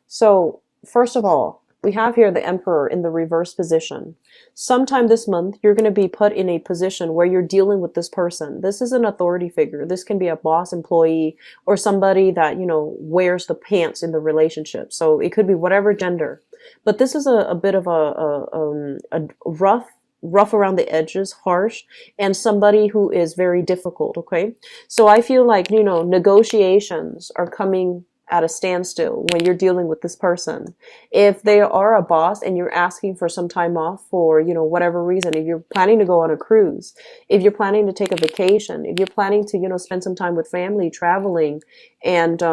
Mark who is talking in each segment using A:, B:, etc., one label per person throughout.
A: So, first of all, we have here the Emperor in the reverse position. Sometime this month, you're going to be put in a position where you're dealing with this person. This is an authority figure. This can be a boss, employee, or somebody that, wears the pants in the relationship. So it could be whatever gender. But this is a bit of a rough around the edges, harsh, and somebody who is very difficult, okay? So I feel like, negotiations are coming at a standstill when you're dealing with this person. If they are a boss and you're asking for some time off for, whatever reason, if you're planning to go on a cruise, if you're planning to take a vacation, if you're planning to, spend some time with family, traveling, and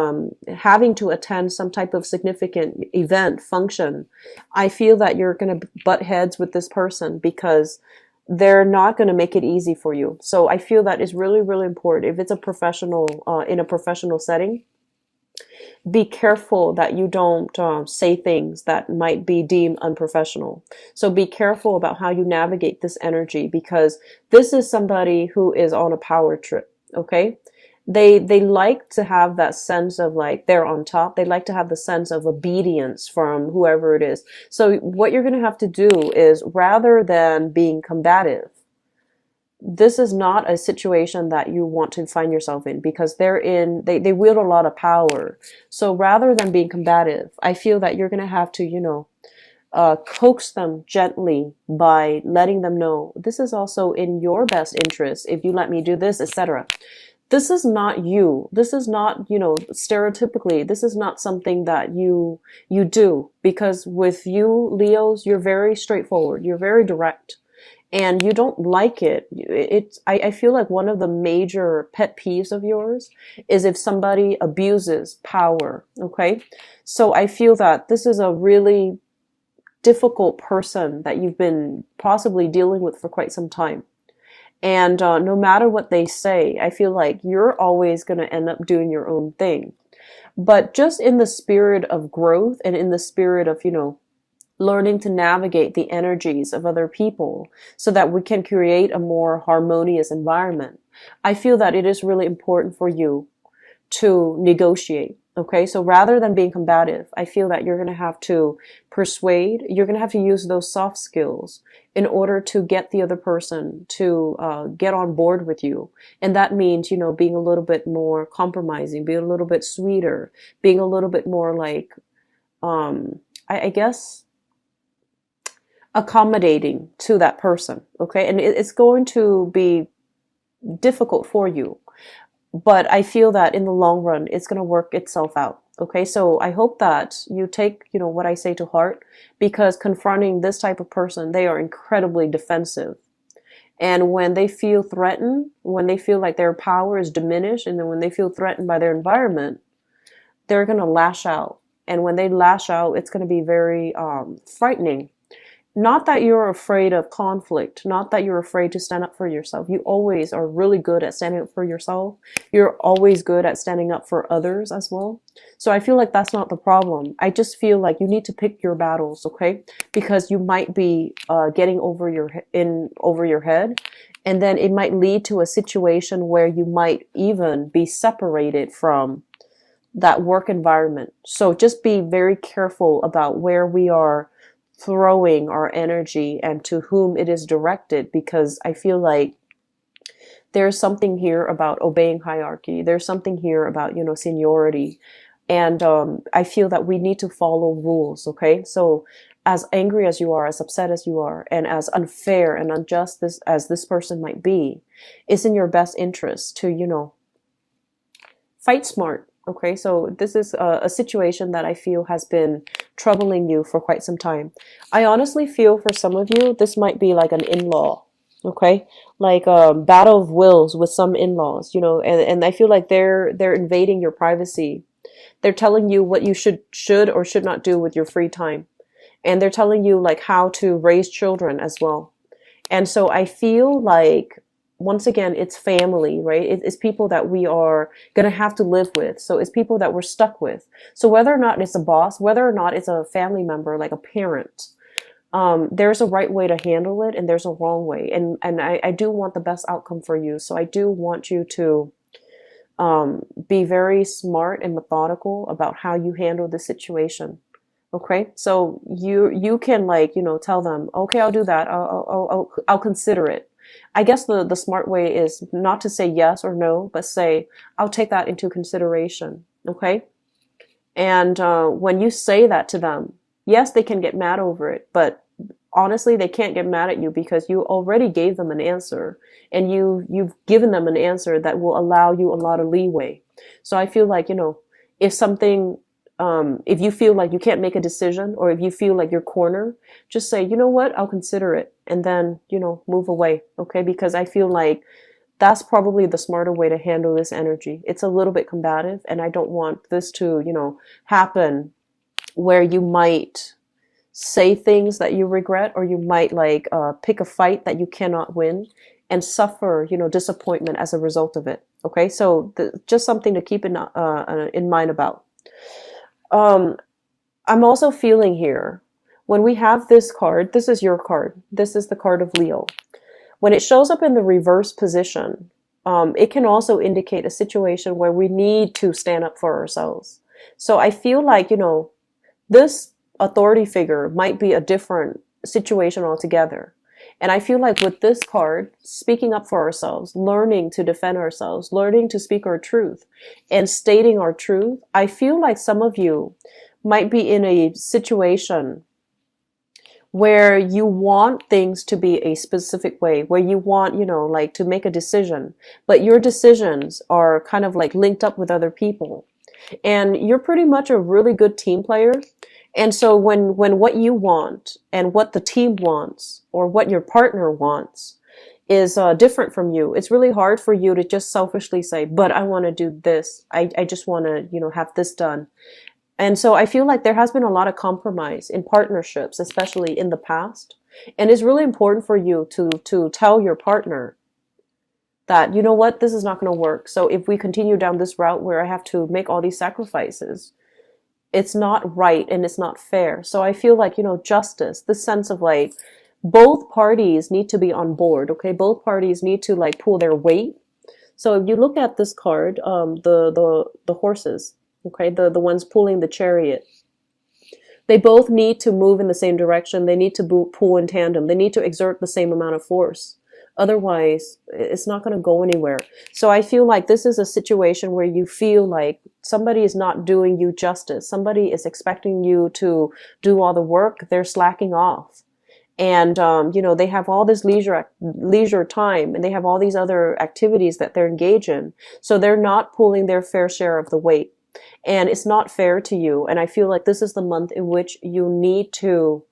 A: having to attend some type of significant event, function, I feel that you're going to butt heads with this person because they're not going to make it easy for you. So I feel that is really, really important. If it's a professional, in a professional setting, be careful that you don't say things that might be deemed unprofessional. So be careful about how you navigate this energy, because this is somebody who is on a power trip, okay? They like to have that sense of like they're on top. They like to have the sense of obedience from whoever it is. So what you're going to have to do is, rather than being combative, this is not a situation that you want to find yourself in, because they wield a lot of power. So rather than being combative, I feel that you're going to have to, coax them gently by letting them know this is also in your best interest if you let me do this, etc. This is not you. This is not, stereotypically, this is not something that you do, because with you, Leos, you're very straightforward. You're very direct. And you don't like it. I feel like one of the major pet peeves of yours is if somebody abuses power, okay? So I feel that this is a really difficult person that you've been possibly dealing with for quite some time. And no matter what they say, I feel like you're always going to end up doing your own thing. But just in the spirit of growth and in the spirit of, learning to navigate the energies of other people so that we can create a more harmonious environment, I feel that it is really important for you to negotiate. Okay, so rather than being combative, I feel that you're going to have to persuade, you're going to have to use those soft skills in order to get the other person to get on board with you. And that means, being a little bit more compromising, being a little bit sweeter, being a little bit more like, I guess, accommodating to that person, okay? And it's going to be difficult for you, but I feel that in the long run, it's going to work itself out, okay? So I hope that you take, what I say to heart, because confronting this type of person, they are incredibly defensive. And when they feel threatened, when they feel like their power is diminished, and then when they feel threatened by their environment, they're going to lash out. And when they lash out, it's going to be very frightening. Not that you're afraid of conflict, not that you're afraid to stand up for yourself. You always are really good at standing up for yourself. You're always good at standing up for others as well. So I feel like that's not the problem. I just feel like you need to pick your battles, okay? Because you might be getting over your head, and then it might lead to a situation where you might even be separated from that work environment. So just be very careful about where we are throwing our energy and to whom it is directed, because I feel like there's something here about obeying hierarchy. There's something here about, seniority. And I feel that we need to follow rules, okay? So as angry as you are, as upset as you are, and as unfair and unjust as this person might be, it's in your best interest to, fight smart. Okay, so this is a situation that I feel has been troubling you for quite some time. I honestly feel for some of you, this might be like an in-law, okay? Like a battle of wills with some in-laws, and I feel like they're invading your privacy. They're telling you what you should or should not do with your free time. And they're telling you like how to raise children as well. And so I feel like, once again, it's family, right? It's people that we are going to have to live with. So it's people that we're stuck with. So whether or not it's a boss, whether or not it's a family member, like a parent, there's a right way to handle it and there's a wrong way. And I do want the best outcome for you. So I do want you to be very smart and methodical about how you handle the situation. Okay, so you can like, tell them, okay, I'll do that. I'll consider it. I guess the smart way is not to say yes or no, but say, I'll take that into consideration. Okay, and when you say that to them, yes, they can get mad over it, but honestly, they can't get mad at you because you already gave them an answer, and you've given them an answer that will allow you a lot of leeway. So I feel like, if something, if you feel like you can't make a decision, or if you feel like you're cornered, just say, you know what, I'll consider it, and then, move away. Okay, because I feel like that's probably the smarter way to handle this energy. It's a little bit combative, and I don't want this to, happen where you might say things that you regret, or you might like pick a fight that you cannot win and suffer, disappointment as a result of it. Okay, so just something to keep in mind about. Um, I'm also feeling here, when we have this card, this is your card. This is the card of Leo. When it shows up in the reverse position, it can also indicate a situation where we need to stand up for ourselves. So I feel like, this authority figure might be a different situation altogether. And I feel like with this card, speaking up for ourselves, learning to defend ourselves, learning to speak our truth, and stating our truth, I feel like some of you might be in a situation where you want things to be a specific way, where you want, like to make a decision, but your decisions are kind of like linked up with other people. And you're pretty much a really good team player. And so when what you want and what the team wants, or what your partner wants, is different from you, it's really hard for you to just selfishly say, but I want to do this. I just want to, have this done. And so I feel like there has been a lot of compromise in partnerships, especially in the past. And it's really important for you to tell your partner that, you know what, this is not going to work. So if we continue down this route where I have to make all these sacrifices, it's not right and it's not fair. So I feel like, justice, this sense of like, both parties need to be on board. Okay, both parties need to like pull their weight. So if you look at this card, the horses, okay, the ones pulling the chariot, they both need to move in the same direction. They need to pull in tandem. They need to exert the same amount of force. Otherwise, it's not going to go anywhere. So I feel like this is a situation where you feel like somebody is not doing you justice. Somebody is expecting you to do all the work. They're slacking off. And, they have all this leisure time, and they have all these other activities that they're engaged in. So they're not pulling their fair share of the weight. And it's not fair to you. And I feel like this is the month in which you need to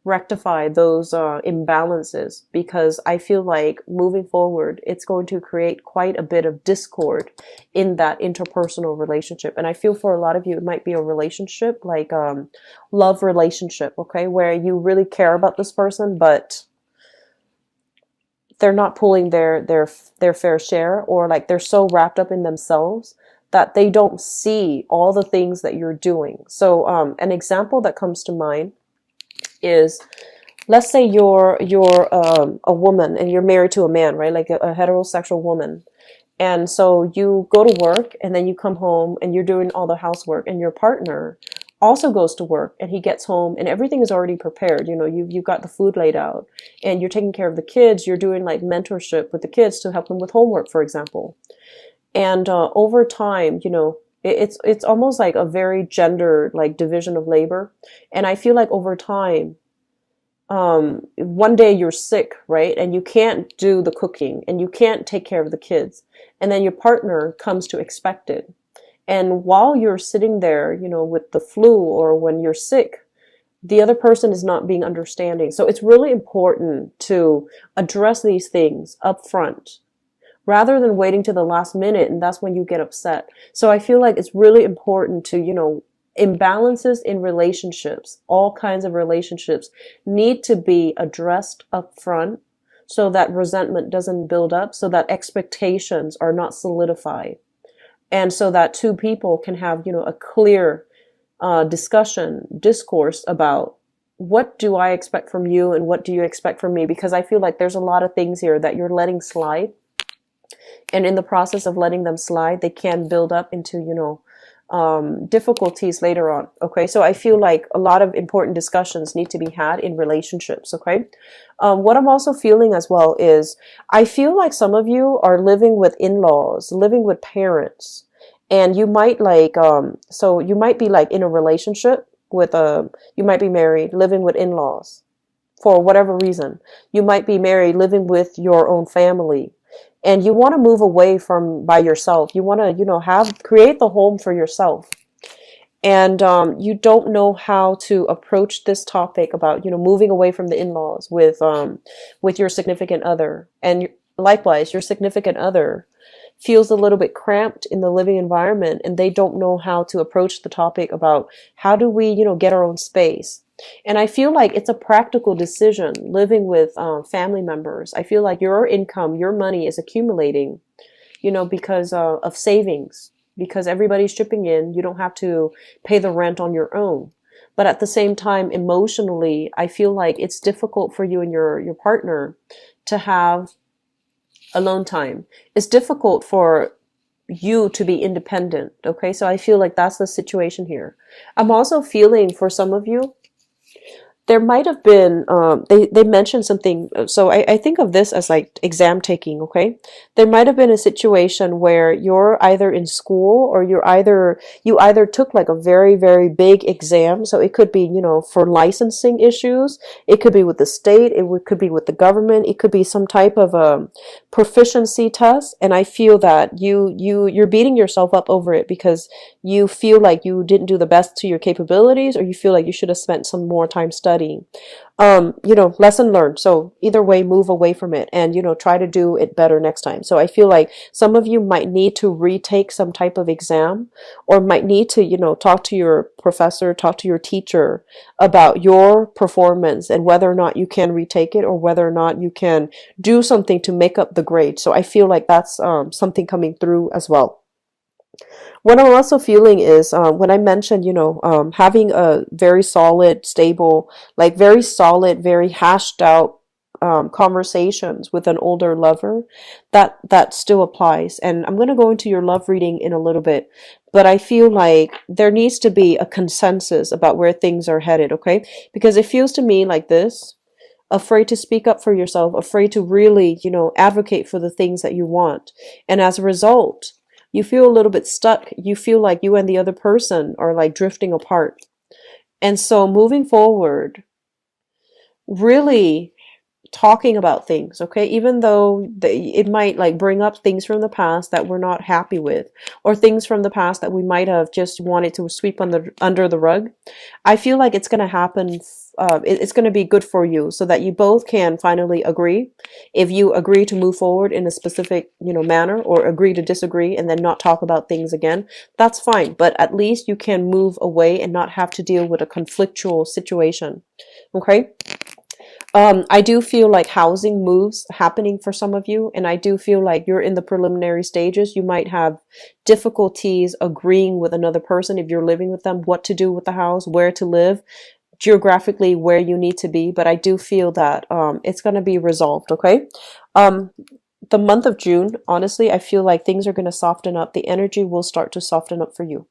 A: rectify those imbalances, because I feel like moving forward, it's going to create quite a bit of discord in that interpersonal relationship. And I feel for a lot of you, it might be a relationship, like love relationship, okay, where you really care about this person, but they're not pulling their fair share, or like they're so wrapped up in themselves that they don't see all the things that you're doing. So an example that comes to mind is, let's say you're a woman and you're married to a man, right? Like a heterosexual woman. And so you go to work, and then you come home and you're doing all the housework, and your partner also goes to work, and he gets home and everything is already prepared. You've got the food laid out, and you're taking care of the kids. You're doing like mentorship with the kids to help them with homework, for example. And over time, it's almost like a very gendered like division of labor. And I feel like over time, one day you're sick, right? And you can't do the cooking, and you can't take care of the kids. And then your partner comes to expect it. And while you're sitting there, with the flu, or when you're sick, the other person is not being understanding. So it's really important to address these things up front, rather than waiting to the last minute, and that's when you get upset. So I feel like it's really important to, imbalances in relationships, all kinds of relationships, need to be addressed up front, so that resentment doesn't build up, so that expectations are not solidified, and so that two people can have, a clear discourse about, what do I expect from you and what do you expect from me? Because I feel like there's a lot of things here that you're letting slide. And in the process of letting them slide, they can build up into, difficulties later on. Okay, so I feel like a lot of important discussions need to be had in relationships. Okay, what I'm also feeling as well is I feel like some of you are living with in-laws, living with parents, and you might like so you might be like in a relationship with you might be married, living with in-laws for whatever reason. You might be married, living with your own family, and you want to move away from by yourself. You want to, have create the home for yourself. And you don't know how to approach this topic about, moving away from the in-laws with your significant other. And likewise, your significant other feels a little bit cramped in the living environment, and they don't know how to approach the topic about how do we, get our own space. And I feel like it's a practical decision living with family members. I feel like your income, your money is accumulating, because of savings, because everybody's chipping in. You don't have to pay the rent on your own. But at the same time, emotionally, I feel like it's difficult for you and your partner to have alone time. It's difficult for you to be independent. Okay, so I feel like that's the situation here. I'm also feeling for some of you, there might have been they mentioned something, so I think of this as like exam taking. Okay, there might have been a situation where you're either in school or you either took like a very very big exam. So it could be, for licensing issues, it could be with the state, could be with the government, it could be some type of a proficiency test. And I feel that you're beating yourself up over it because you feel like you didn't do the best to your capabilities, or you feel like you should have spent some more time studying. Lesson learned. So either way, move away from it and, try to do it better next time. So I feel like some of you might need to retake some type of exam, or might need to, talk to your professor, talk to your teacher about your performance and whether or not you can retake it, or whether or not you can do something to make up the grade. So I feel like that's something coming through as well. What I'm also feeling is when I mentioned, having a very solid, stable, like very solid, very hashed out conversations with an older lover, that still applies. And I'm going to go into your love reading in a little bit, but I feel like there needs to be a consensus about where things are headed, okay? Because it feels to me like this: afraid to speak up for yourself, afraid to really, advocate for the things that you want. And as a result, you feel a little bit stuck. You feel like you and the other person are like drifting apart. And so moving forward, really talking about things, okay? Even though it might like bring up things from the past that we're not happy with, or things from the past that we might have just wanted to sweep under the rug. I feel like it's going to happen. It's going to be good for you, so that you both can finally agree. If you agree to move forward in a specific, manner, or agree to disagree and then not talk about things again, that's fine. But at least you can move away and not have to deal with a conflictual situation. Okay. I do feel like housing moves happening for some of you, and I do feel like you're in the preliminary stages. You might have difficulties agreeing with another person if you're living with them, what to do with the house, where to live, geographically where you need to be. But I do feel that it's going to be resolved, okay? The month of June, honestly, I feel like things are going to soften up. The energy will start to soften up for you.